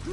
The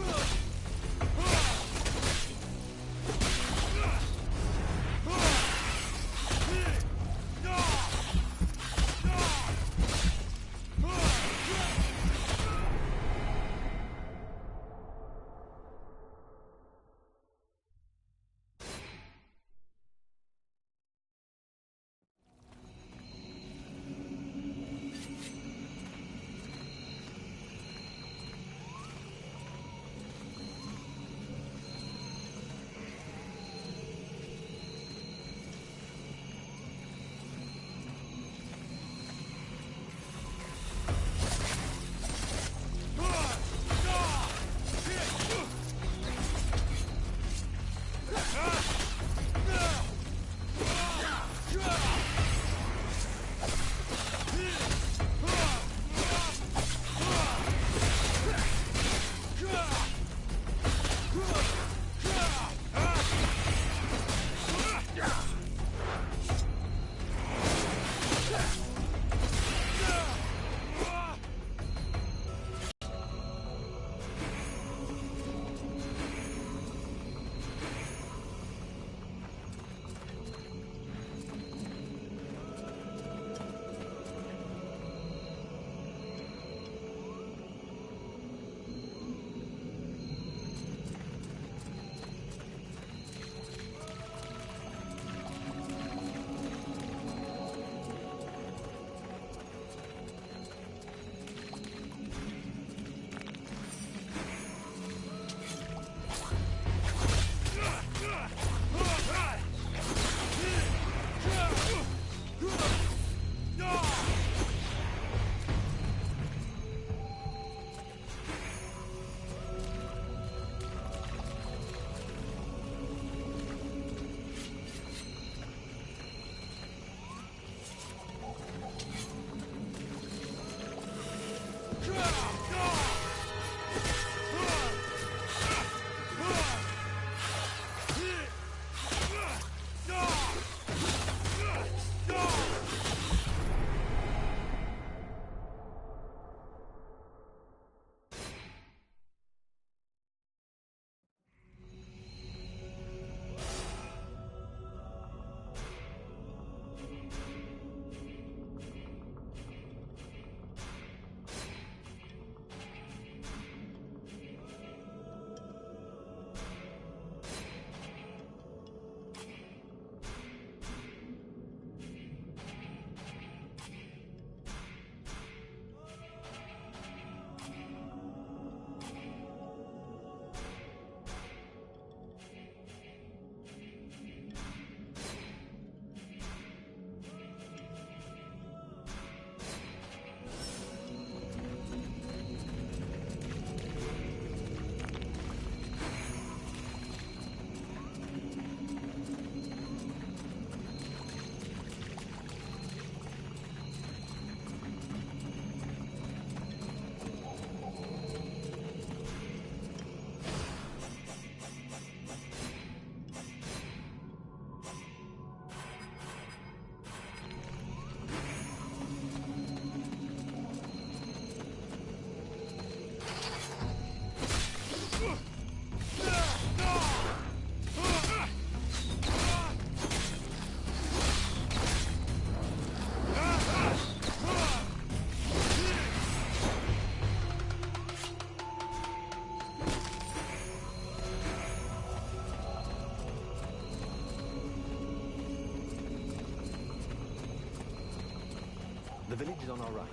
village is on our right.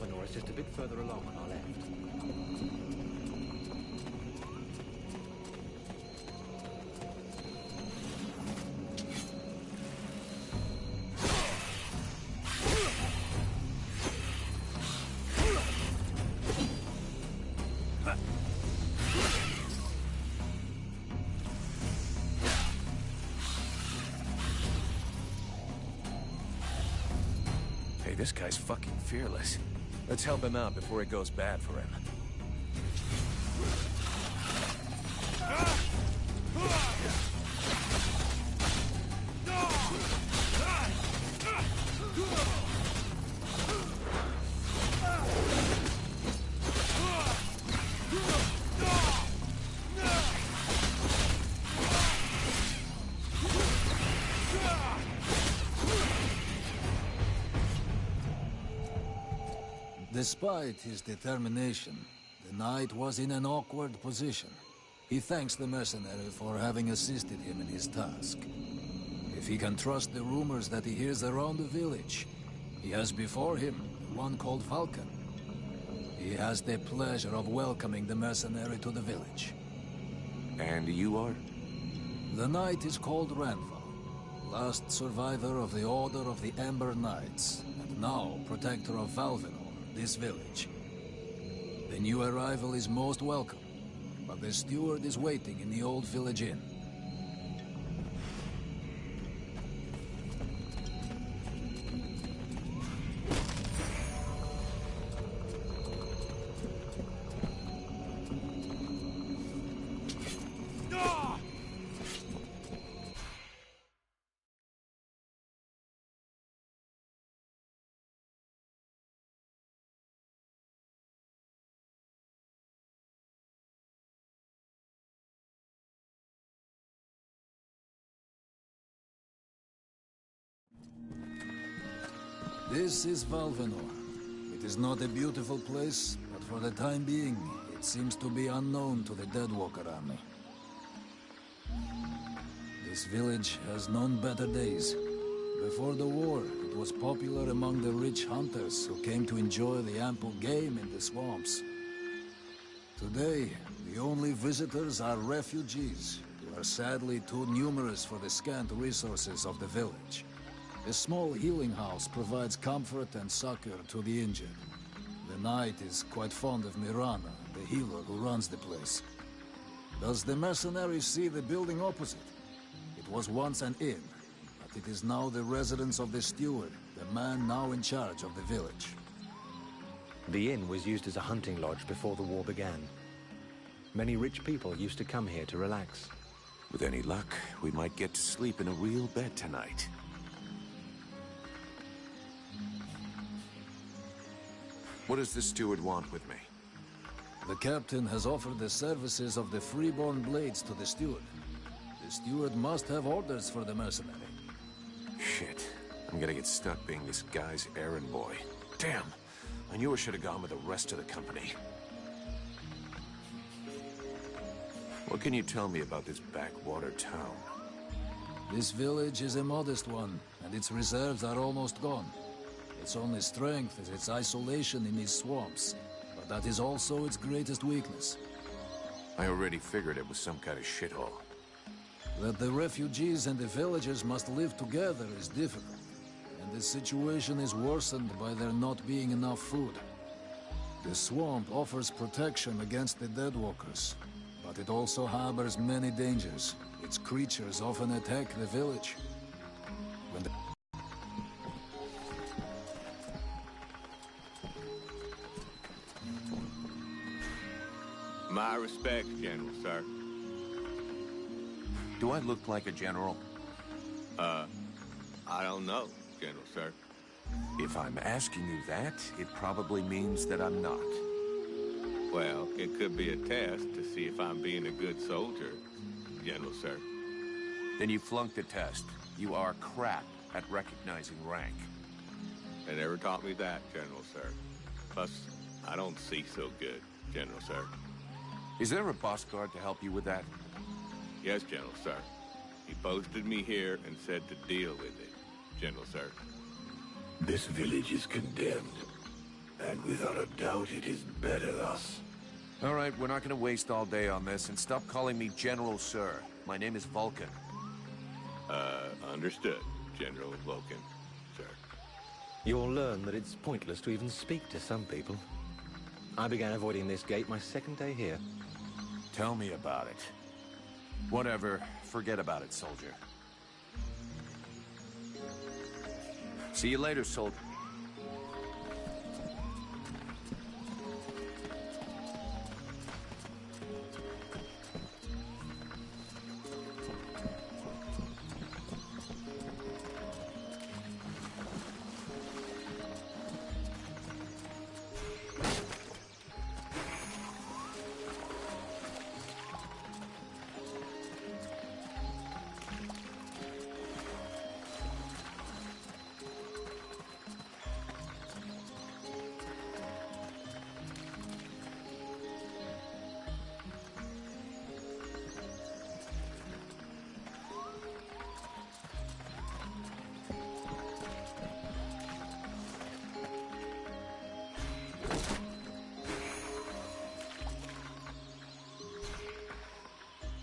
Valvanor is just a bit further along on our left. This guy's fucking fearless. Let's help him out before it goes bad for him. Despite his determination, the knight was in an awkward position. He thanks the mercenary for having assisted him in his task. If he can trust the rumors that he hears around the village, he has before him one called Falcon. He has the pleasure of welcoming the mercenary to the village. And you are? The knight is called Ranval, last survivor of the Order of the Ember Knights, and now protector of Valvanor, this village. The new arrival is most welcome, but the steward is waiting in the old village inn. This is Valvanor. It is not a beautiful place, but for the time being, it seems to be unknown to the Deadwalker army. This village has known better days. Before the war, it was popular among the rich hunters who came to enjoy the ample game in the swamps. Today, the only visitors are refugees, who are sadly too numerous for the scant resources of the village. A small healing house provides comfort and succor to the injured. The knight is quite fond of Mirana, the healer who runs the place. Does the mercenary see the building opposite? It was once an inn, but it is now the residence of the steward, the man now in charge of the village. The inn was used as a hunting lodge before the war began. Many rich people used to come here to relax. With any luck, we might get to sleep in a real bed tonight. What does the steward want with me? The captain has offered the services of the freeborn blades to the steward. The steward must have orders for the mercenary. Shit. I'm gonna get stuck being this guy's errand boy. Damn! I knew I should have gone with the rest of the company. What can you tell me about this backwater town? This village is a modest one, and its reserves are almost gone. Its only strength is its isolation in these swamps, but that is also its greatest weakness. I already figured it was some kind of shithole. That the refugees and the villagers must live together is difficult, and the situation is worsened by there not being enough food. The swamp offers protection against the Deadwalkers, but it also harbors many dangers. Its creatures often attack the village. When the My respects, General, sir. Do I look like a general? I don't know, General, sir. If I'm asking you that, it probably means that I'm not. Well, it could be a test to see if I'm being a good soldier, General, sir. Then you flunked the test. You are crap at recognizing rank. They never taught me that, General, sir. Plus, I don't see so good, General, sir. Is there a boss guard to help you with that? Yes, General, sir. He posted me here and said to deal with it, General, sir. This village is condemned. And without a doubt, it is better thus. All right, we're not gonna waste all day on this, and stop calling me General Sir. My name is Vulcan. Understood, General Vulcan, sir. You'll learn that it's pointless to even speak to some people. I began avoiding this gate my second day here. Tell me about it. Whatever, forget about it, soldier. See you later, soldier.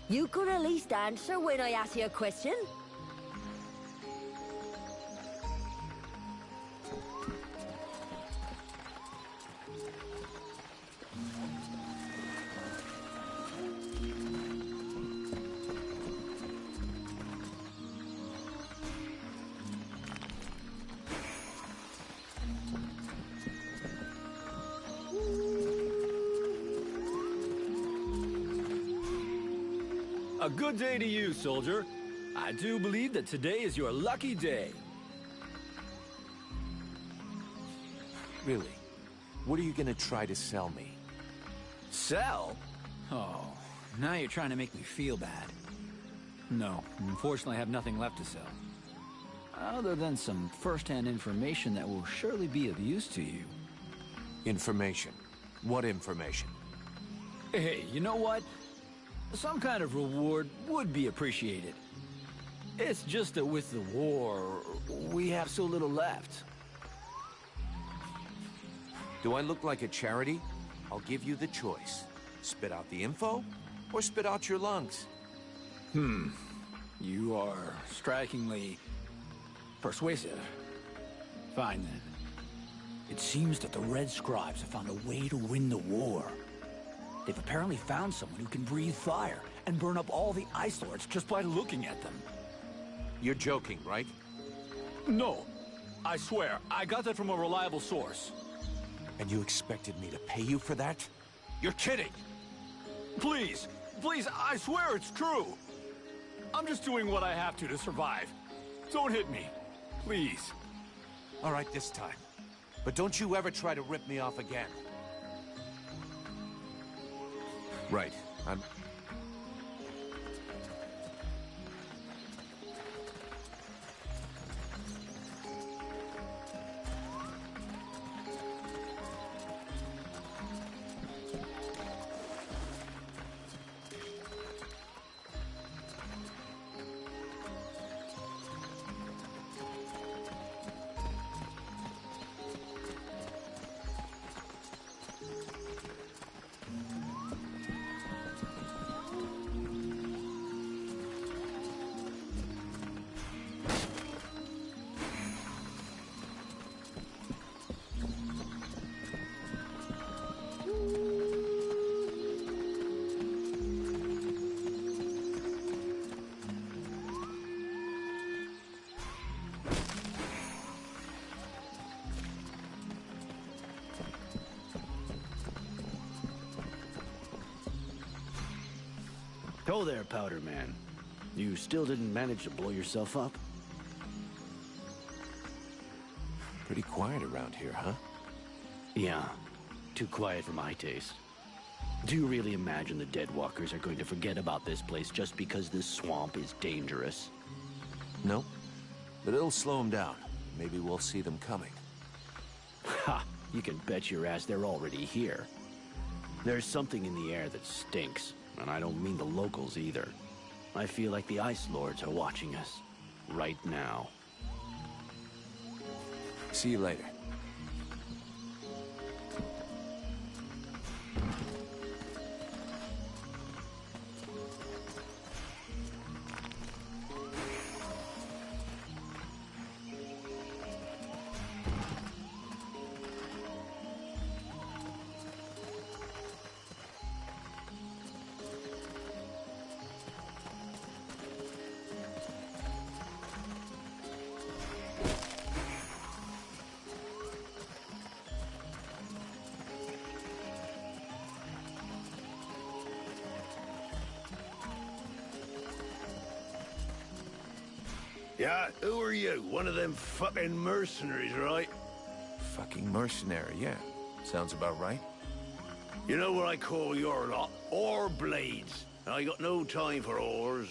You could at least answer when I ask you a question. A good day to you, soldier. I do believe that today is your lucky day. Really? What are you gonna try to sell me? Sell? Oh, now you're trying to make me feel bad. No, unfortunately I have nothing left to sell. Other than some first-hand information that will surely be of use to you. Information? What information? Hey, you know what? Some kind of reward would be appreciated. It's just that with the war, we have so little left. Do I look like a charity? I'll give you the choice. Spit out the info, or spit out your lungs? You are strikingly persuasive. Fine then. It seems that the Red Scribes have found a way to win the war. They've apparently found someone who can breathe fire and burn up all the Ice Lords just by looking at them. You're joking, right? No, I swear, I got that from a reliable source. And you expected me to pay you for that? You're kidding! Please, please, I swear it's true! I'm just doing what I have to survive. Don't hit me, please. All right, this time. But don't you ever try to rip me off again. Right, I'm... Go there, Powder Man. You still didn't manage to blow yourself up? Pretty quiet around here, huh? Yeah. Too quiet for my taste. Do you really imagine the Deadwalkers are going to forget about this place just because this swamp is dangerous? No. But it'll slow them down. Maybe we'll see them coming. Ha! You can bet your ass they're already here. There's something in the air that stinks. And I don't mean the locals either. I feel like the Ice Lords are watching us. Right now. See you later. Yeah, who are you? One of them fucking mercenaries, right? Fucking mercenary, yeah. Sounds about right. You know what I call your lot? Ore blades. I got no time for ores.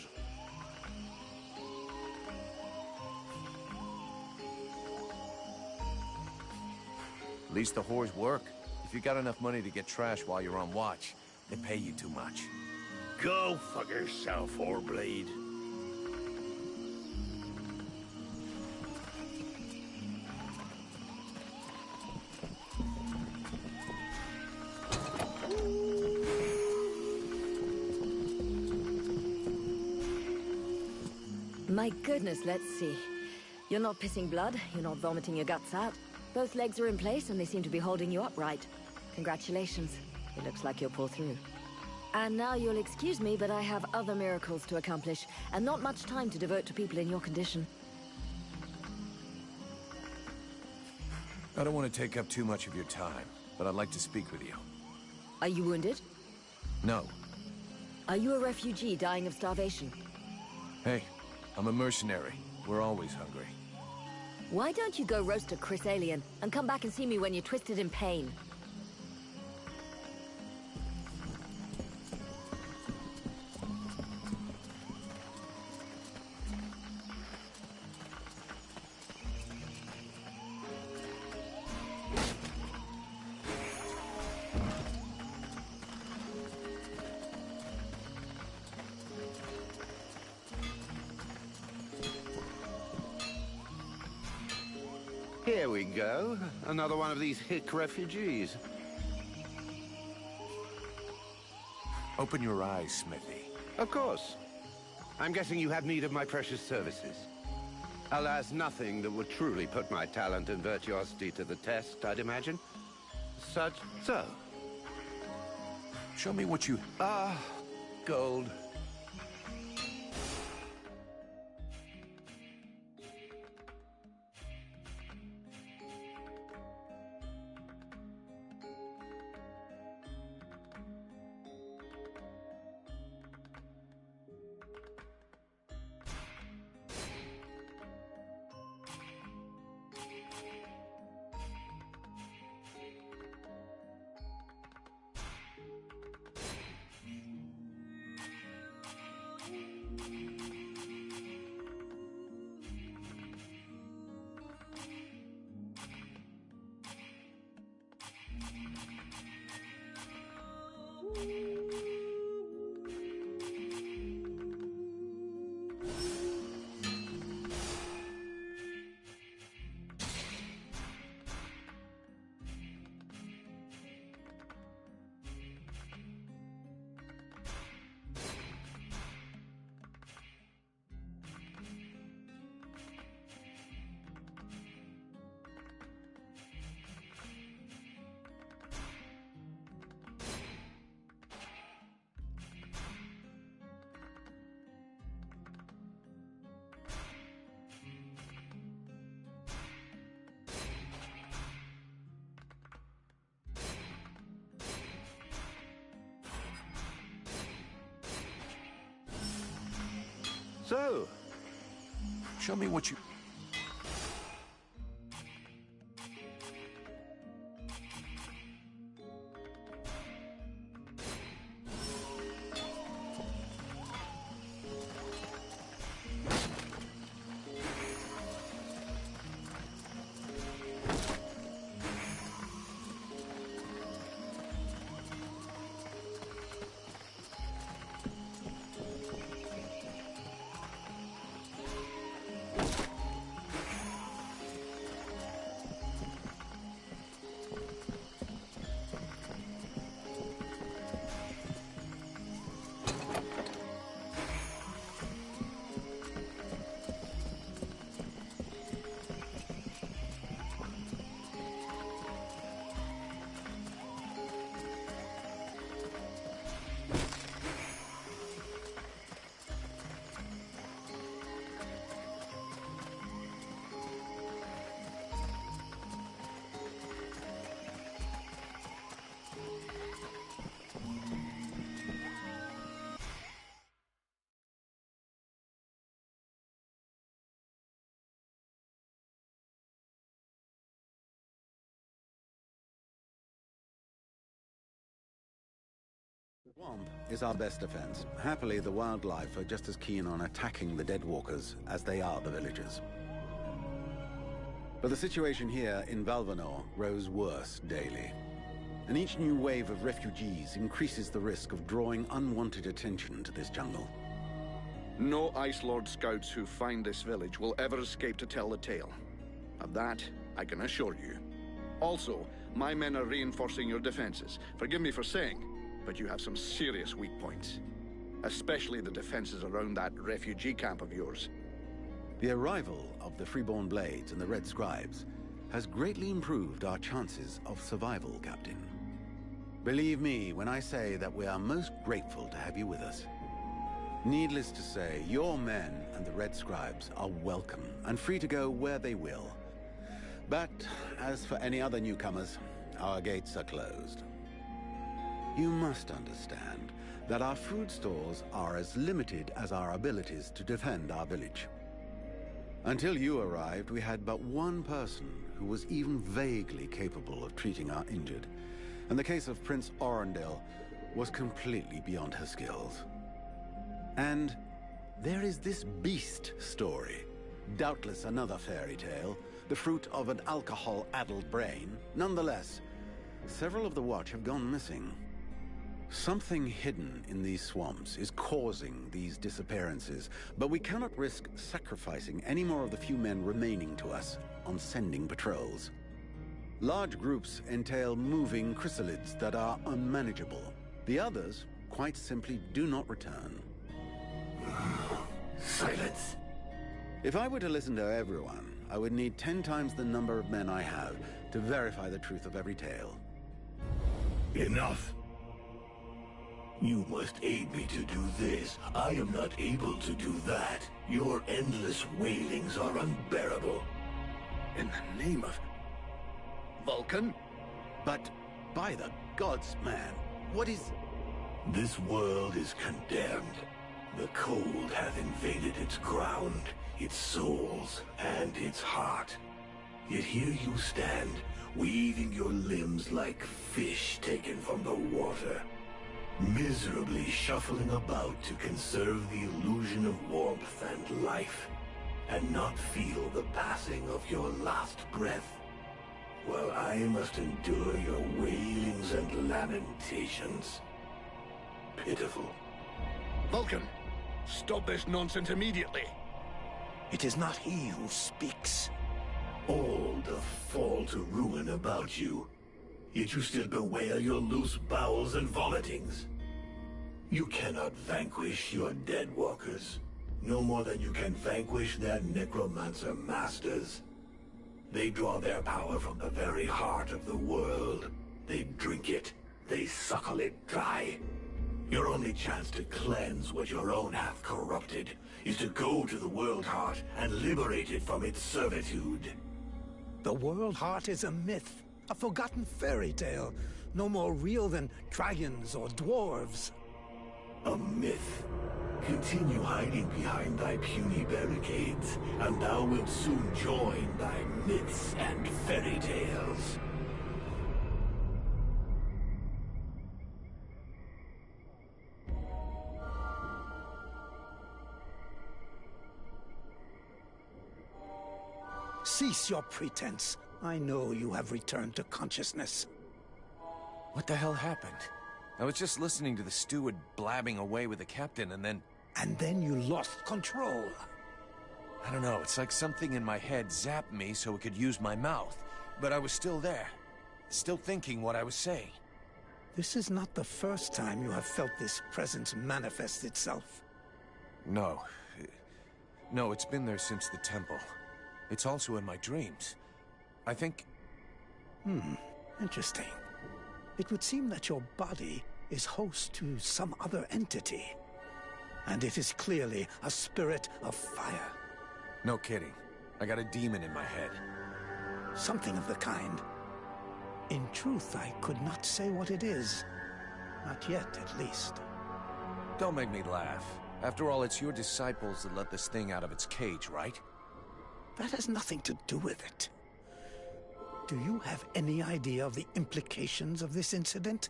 At least the whores work. If you got enough money to get trash while you're on watch, they pay you too much. Go fuck yourself, ore blade. My goodness, let's see. You're not pissing blood, you're not vomiting your guts out. Both legs are in place and they seem to be holding you upright. Congratulations. It looks like you'll pull through. And now you'll excuse me, but I have other miracles to accomplish, and not much time to devote to people in your condition. I don't want to take up too much of your time, but I'd like to speak with you. Are you wounded? No. Are you a refugee dying of starvation? Hey, I'm a mercenary. We're always hungry. Why don't you go roast a Chris alien and come back and see me when you're twisted in pain? Here we go. Another one of these hick refugees. Open your eyes, Smithy. Of course. I'm guessing you have need of my precious services. Alas, nothing that would truly put my talent and virtuosity to the test, I'd imagine. So. Show me what you... Gold. So, Show me what you... Swamp is our best defense. Happily, the wildlife are just as keen on attacking the Deadwalkers as they are the villagers. But the situation here in Valvanor grows worse daily. And each new wave of refugees increases the risk of drawing unwanted attention to this jungle. No Ice Lord scouts who find this village will ever escape to tell the tale. Of that, I can assure you. Also, my men are reinforcing your defenses. Forgive me for saying, but you have some serious weak points. Especially the defenses around that refugee camp of yours. The arrival of the Freeborn Blades and the Red Scribes has greatly improved our chances of survival, Captain. Believe me when I say that we are most grateful to have you with us. Needless to say, your men and the Red Scribes are welcome and free to go where they will. But as for any other newcomers, our gates are closed. You must understand that our food stores are as limited as our abilities to defend our village. Until you arrived, we had but one person who was even vaguely capable of treating our injured, and the case of Prince Orendil was completely beyond her skills. And there is this beast story, doubtless another fairy tale, the fruit of an alcohol-addled brain. Nonetheless, several of the Watch have gone missing. Something hidden in these swamps is causing these disappearances, but we cannot risk sacrificing any more of the few men remaining to us on sending patrols. Large groups entail moving chrysalids that are unmanageable. The others, quite simply, do not return. Silence. If I were to listen to everyone, I would need 10 times the number of men I have to verify the truth of every tale. Enough. You must aid me to do this. I am not able to do that. Your endless wailings are unbearable. In the name of... Vulcan? But, by the gods, man, what is... This world is condemned. The cold hath invaded its ground, its souls, and its heart. Yet here you stand, weaving your limbs like fish taken from the water, miserably shuffling about to conserve the illusion of warmth and life, and not feel the passing of your last breath, while I must endure your wailings and lamentations. Pitiful. Vulcan, stop this nonsense immediately. It is not he who speaks. All the fall to ruin about you, yet you still bewail your loose bowels and vomitings. You cannot vanquish your Deadwalkers, no more than you can vanquish their necromancer masters. They draw their power from the very heart of the world. They drink it, they suckle it dry. Your only chance to cleanse what your own hath corrupted is to go to the World Heart and liberate it from its servitude. The World Heart is a myth, a forgotten fairy tale, no more real than dragons or dwarves. A myth. Continue hiding behind thy puny barricades, and thou wilt soon join thy myths and fairy tales. Cease your pretense. I know you have returned to consciousness. What the hell happened? I was just listening to the steward blabbing away with the captain and then... And then you lost control. I don't know, it's like something in my head zapped me so it could use my mouth. But I was still there. Still thinking what I was saying. This is not the first time you have felt this presence manifest itself. No. No, it's been there since the temple. It's also in my dreams. I think... Interesting. It would seem that your body is host to some other entity. And it is clearly a spirit of fire. No kidding. I got a demon in my head. Something of the kind. In truth, I could not say what it is. Not yet, at least. Don't make me laugh. After all, it's your disciples that let this thing out of its cage, right? That has nothing to do with it. Do you have any idea of the implications of this incident?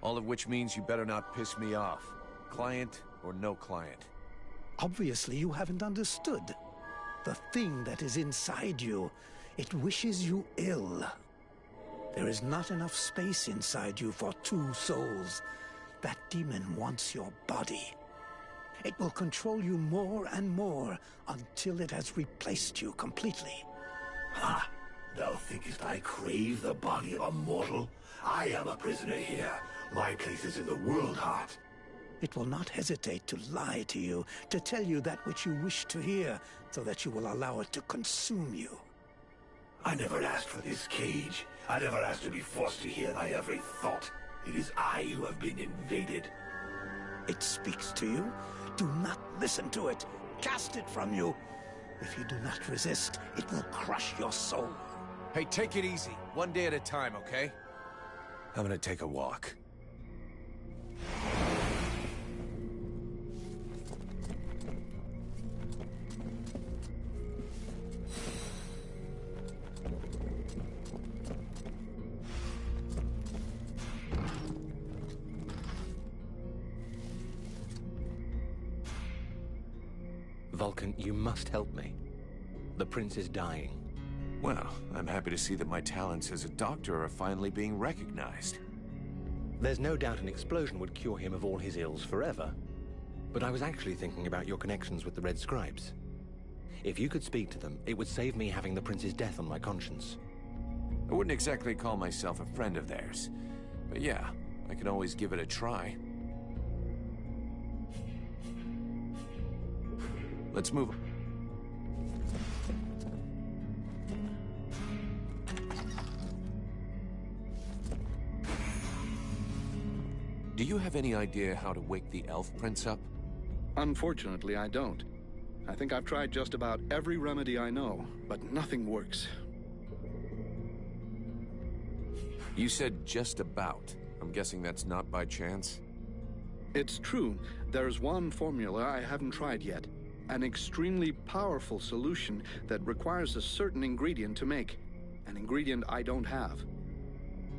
All of which means you better not piss me off. Client or no client. Obviously, you haven't understood. The thing that is inside you, it wishes you ill. There is not enough space inside you for two souls. That demon wants your body. It will control you more and more until it has replaced you completely. Ha! Thou thinkest I crave the body of a mortal? I am a prisoner here. My place is in the world heart. It will not hesitate to lie to you, to tell you that which you wish to hear, so that you will allow it to consume you. I never asked for this cage. I never asked to be forced to hear thy every thought. It is I who have been invaded. It speaks to you. Do not listen to it. Cast it from you. If you do not resist, it will crush your soul. Hey, take it easy. One day at a time, okay? I'm gonna take a walk. Vulcan, you must help me. The prince is dying. Well, I'm happy to see that my talents as a doctor are finally being recognized. There's no doubt an explosion would cure him of all his ills forever. But I was actually thinking about your connections with the Red Scribes. If you could speak to them, it would save me having the prince's death on my conscience. I wouldn't exactly call myself a friend of theirs. But yeah, I can always give it a try. Let's move. Do you have any idea how to wake the elf prince up? Unfortunately, I don't. I think I've tried just about every remedy I know, but nothing works. You said just about. I'm guessing that's not by chance? It's true. There's one formula I haven't tried yet. An extremely powerful solution that requires a certain ingredient to make. An ingredient I don't have.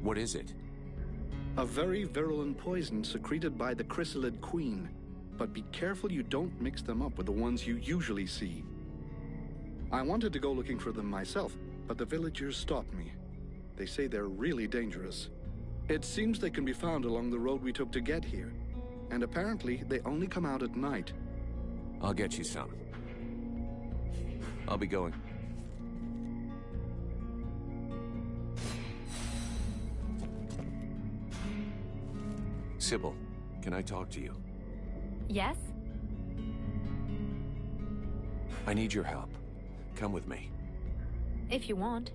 What is it? A very virulent poison secreted by the chrysalid queen. But be careful you don't mix them up with the ones you usually see. I wanted to go looking for them myself, but the villagers stopped me. They say they're really dangerous. It seems they can be found along the road we took to get here. And apparently, they only come out at night. I'll get you some. I'll be going. Sybil, can I talk to you? Yes? I need your help. Come with me. If you want.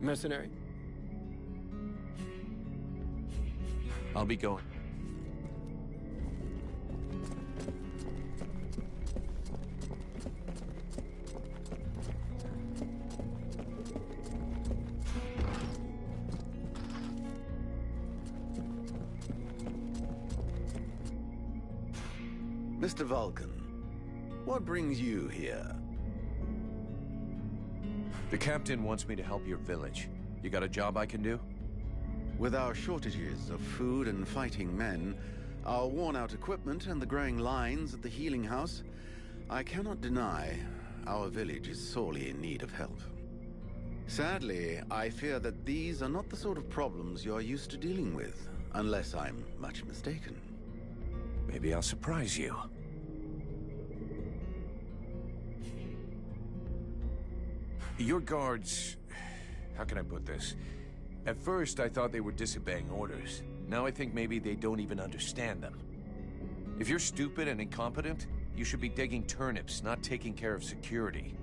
Mercenary? I'll be going. Mr. Vulcan, what brings you here? The captain wants me to help your village. You got a job I can do? With our shortages of food and fighting men, our worn-out equipment and the growing lines at the healing house, I cannot deny our village is sorely in need of help. Sadly, I fear that these are not the sort of problems you're used to dealing with, unless I'm much mistaken. Maybe I'll surprise you. Your guards... how can I put this? At first, I thought they were disobeying orders. Now I think maybe they don't even understand them. If you're stupid and incompetent, you should be digging turnips, not taking care of security.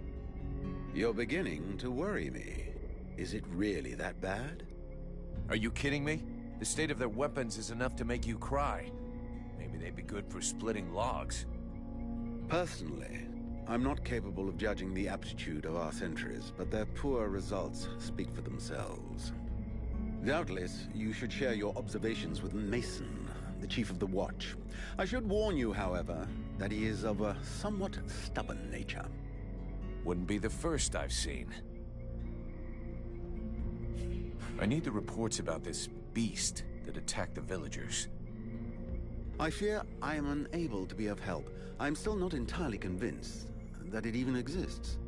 You're beginning to worry me. Is it really that bad? Are you kidding me? The state of their weapons is enough to make you cry. Maybe they'd be good for splitting logs. Personally, I'm not capable of judging the aptitude of our sentries, but their poor results speak for themselves. Doubtless, you should share your observations with Mason, the chief of the watch. I should warn you, however, that he is of a somewhat stubborn nature. Wouldn't be the first I've seen. I need the reports about this beast that attacked the villagers. I fear I am unable to be of help. I'm still not entirely convinced that it even exists.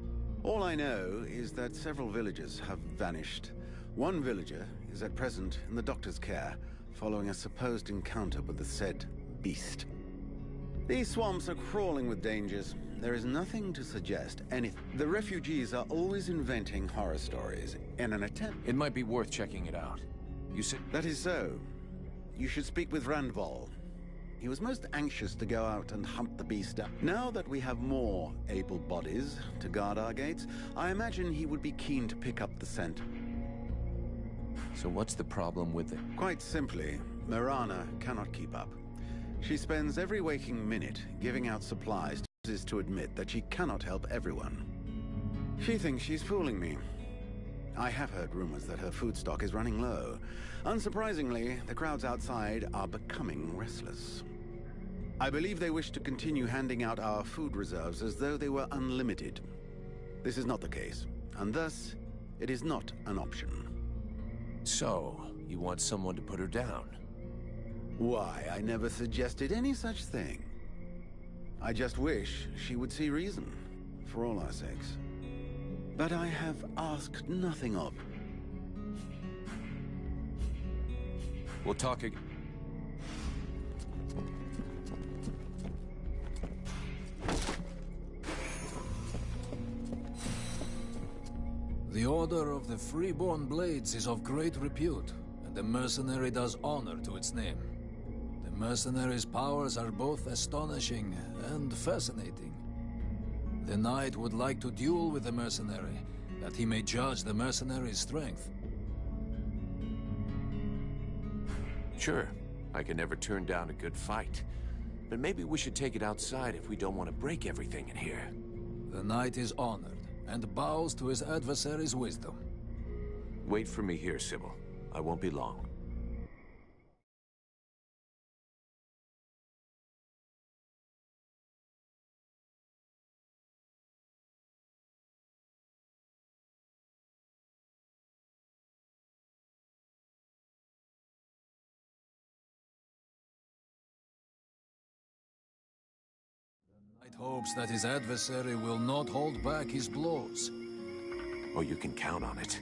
All I know is that several villagers have vanished. One villager is at present in the doctor's care, following a supposed encounter with the said beast. These swamps are crawling with dangers. There is nothing to suggest anything. The refugees are always inventing horror stories in an attempt. It might be worth checking it out. You said... That is so. You should speak with Randval. He was most anxious to go out and hunt the beast down. Now that we have more able bodies to guard our gates, I imagine he would be keen to pick up the scent. So what's the problem with it? Quite simply, Mirana cannot keep up. She spends every waking minute giving out supplies, is to admit that she cannot help everyone. She thinks she's fooling me. I have heard rumors that her food stock is running low. Unsurprisingly, the crowds outside are becoming restless. I believe they wish to continue handing out our food reserves as though they were unlimited. This is not the case, and thus, it is not an option. So, you want someone to put her down? Why, I never suggested any such thing. I just wish she would see reason, for all our sakes. But I have asked nothing of. We'll talk again. The Order of the Freeborn Blades is of great repute, and the mercenary does honor to its name. The mercenary's powers are both astonishing and fascinating. The knight would like to duel with the mercenary, that he may judge the mercenary's strength. Sure, I can never turn down a good fight. But maybe we should take it outside if we don't want to break everything in here. The knight is honored, and bows to his adversary's wisdom. Wait for me here, Sybil. I won't be long. The knight hopes that his adversary will not hold back his blows. Oh, you can count on it.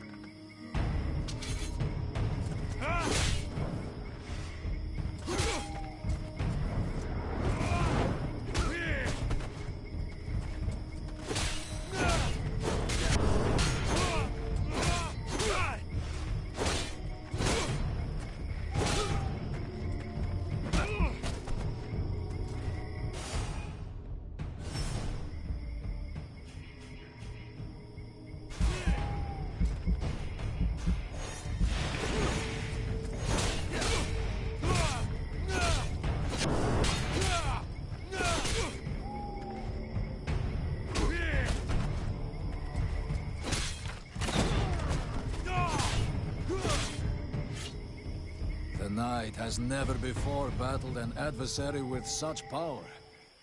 The knight has never before battled an adversary with such power,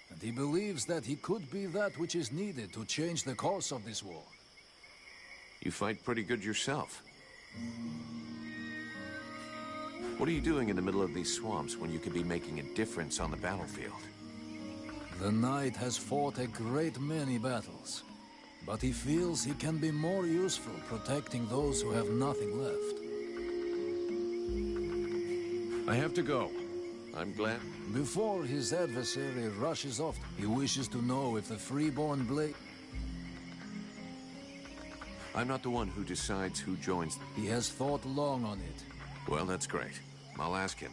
and he believes that he could be that which is needed to change the course of this war. You fight pretty good yourself. What are you doing in the middle of these swamps when you could be making a difference on the battlefield? The knight has fought a great many battles, but he feels he can be more useful protecting those who have nothing left. I have to go. I'm glad. Before his adversary rushes off, he wishes to know if the Freeborn Blade... I'm not the one who decides who joins. He has thought long on it. Well, that's great. I'll ask him.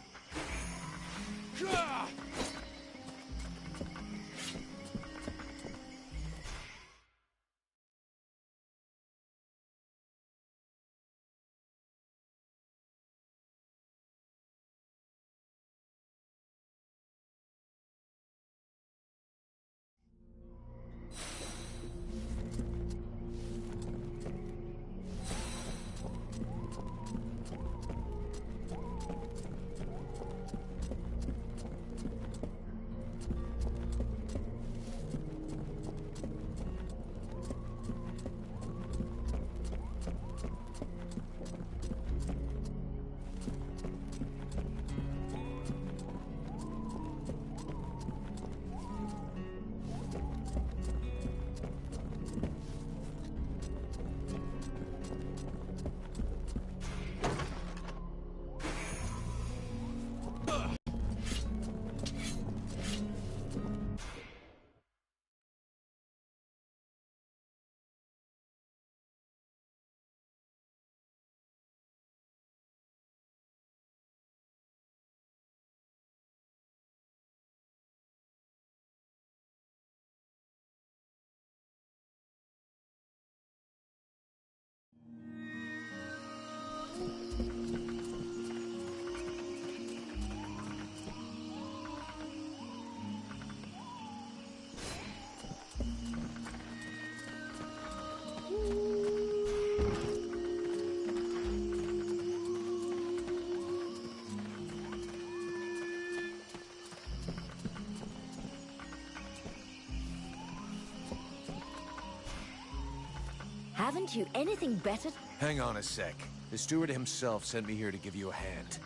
Haven't you anything better? Hang on a sec. The steward himself sent me here to give you a hand.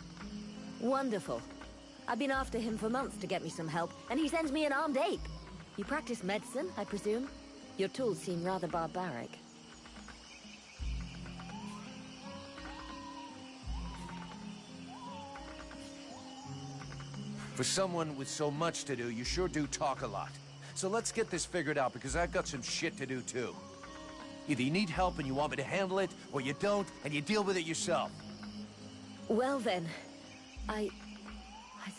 Wonderful. I've been after him for months to get me some help, and he sends me an armed ape. You practice medicine, I presume? Your tools seem rather barbaric. For someone with so much to do, you sure do talk a lot. So let's get this figured out, because I've got some shit to do too. Either you need help and you want me to handle it, or you don't, and you deal with it yourself. Well then, I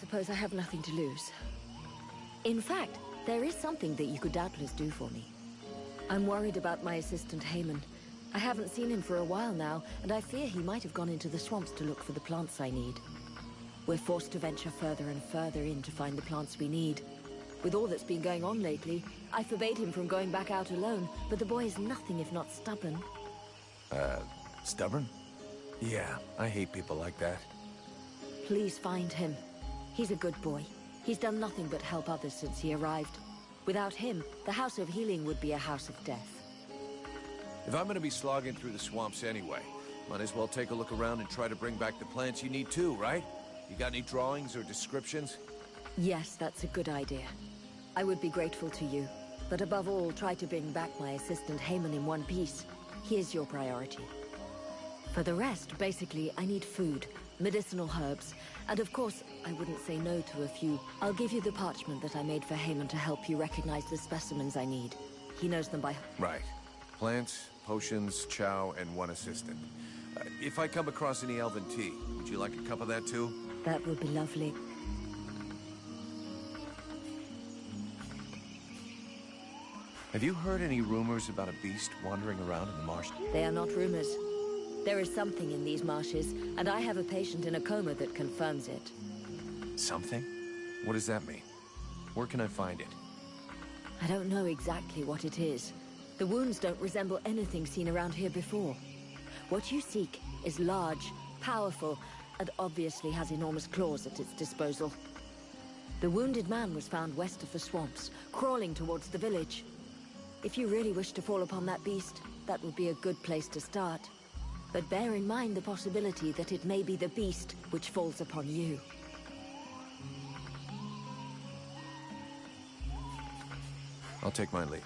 suppose I have nothing to lose. In fact, there is something that you could doubtless do for me. I'm worried about my assistant Haman. I haven't seen him for a while now, and I fear he might have gone into the swamps to look for the plants I need. We're forced to venture further and further in to find the plants we need. With all that's been going on lately, I forbade him from going back out alone, but the boy is nothing if not stubborn. Stubborn? Yeah, I hate people like that. Please find him. He's a good boy. He's done nothing but help others since he arrived. Without him, the House of Healing would be a house of death. If I'm gonna be slogging through the swamps anyway, might as well take a look around and try to bring back the plants you need too, right? You got any drawings or descriptions? Yes, that's a good idea. I would be grateful to you. But above all, try to bring back my assistant Haman in one piece. He is your priority. For the rest, basically, I need food, medicinal herbs, and of course, I wouldn't say no to a few. I'll give you the parchment that I made for Haman to help you recognize the specimens I need. He knows them by... Right. Plants, potions, chow, and one assistant. If I come across any elven tea, would you like a cup of that too? That would be lovely. Have you heard any rumors about a beast wandering around in the marsh? They are not rumors. There is something in these marshes, and I have a patient in a coma that confirms it. Something? What does that mean? Where can I find it? I don't know exactly what it is. The wounds don't resemble anything seen around here before. What you seek is large, powerful, and obviously has enormous claws at its disposal. The wounded man was found west of the swamps, crawling towards the village. If you really wish to fall upon that beast, that would be a good place to start. But bear in mind the possibility that it may be the beast which falls upon you. I'll take my leave.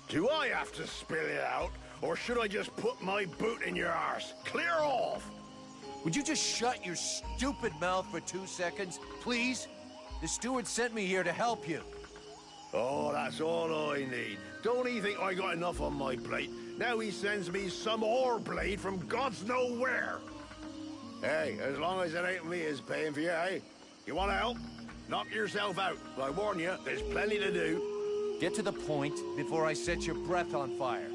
Do I have to spill it out, or should I just put my boot in your arse? Clear off! Would you just shut your stupid mouth for 2 seconds, please? The steward sent me here to help you. Oh, that's all I need. Don't he think I got enough on my plate? Now he sends me some ore blade from God's nowhere. Hey, as long as it ain't me is paying for you, hey? You want to help? Knock yourself out. I warn you, there's plenty to do. Get to the point before I set your breath on fire.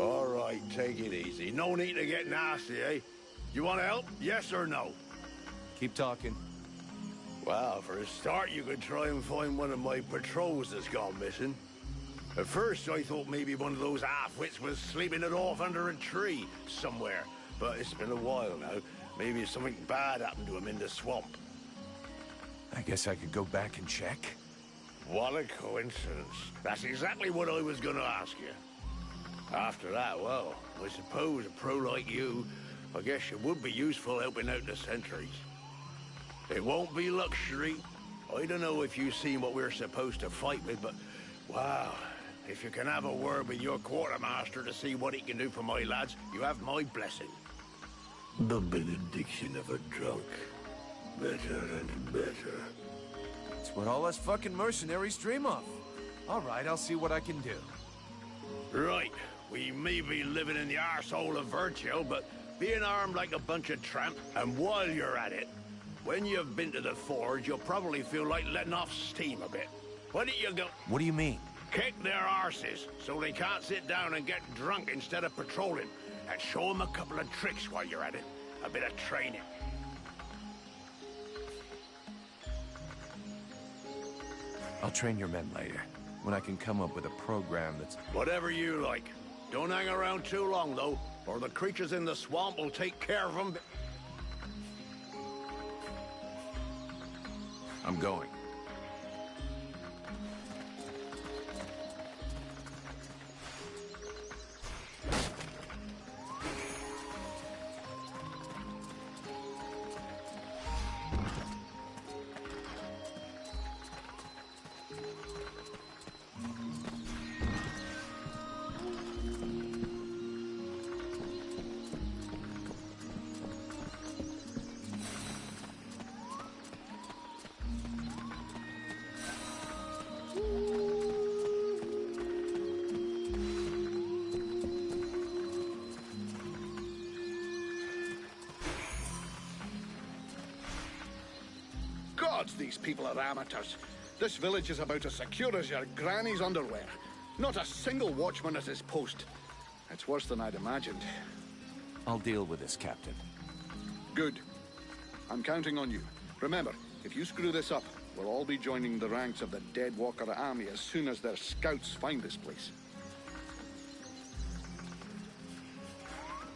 All right, take it easy. No need to get nasty, eh? You want to help? Yes or no? Keep talking. Well, for a start, you could try and find one of my patrols that's gone missing. At first, I thought maybe one of those half-wits was sleeping it off under a tree somewhere. But it's been a while now. Maybe something bad happened to him in the swamp. I guess I could go back and check. What a coincidence. That's exactly what I was gonna ask you. After that, well, I suppose a pro like you, I guess you would be useful helping out the sentries. It won't be luxury, I don't know if you've seen what we're supposed to fight with, but... wow. If you can have a word with your quartermaster to see what he can do for my lads, you have my blessing. The benediction of a drunk. Better and better. It's what all us fucking mercenaries dream of. All right, I'll see what I can do. Right. We may be living in the arsehole of Virgil, but being armed like a bunch of tramp, and while you're at it, when you've been to the forge, you'll probably feel like letting off steam a bit. Why don't you go... What do you mean? Kick their arses, so they can't sit down and get drunk instead of patrolling, and show them a couple of tricks while you're at it. A bit of training. I'll train your men later, when I can come up with a program that's... Whatever you like. Don't hang around too long, though, or the creatures in the swamp will take care of them. I'm going. These people are amateurs. This village is about as secure as your granny's underwear. Not a single watchman at his post. It's worse than I'd imagined. I'll deal with this, Captain. Good. I'm counting on you. Remember, if you screw this up, we'll all be joining the ranks of the Dead Walker army as soon as their scouts find this place.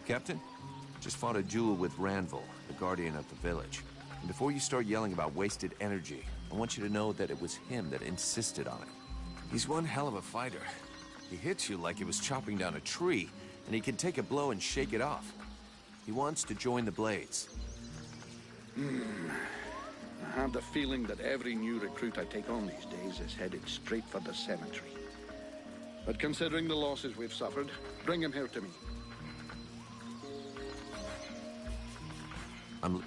Captain, just fought a duel with Ranvil, the guardian of the village. And before you start yelling about wasted energy, I want you to know that it was him that insisted on it. He's one hell of a fighter. He hits you like he was chopping down a tree, and he can take a blow and shake it off. He wants to join the Blades. I have the feeling that every new recruit I take on these days is headed straight for the cemetery. But considering the losses we've suffered, bring him here to me. I'm...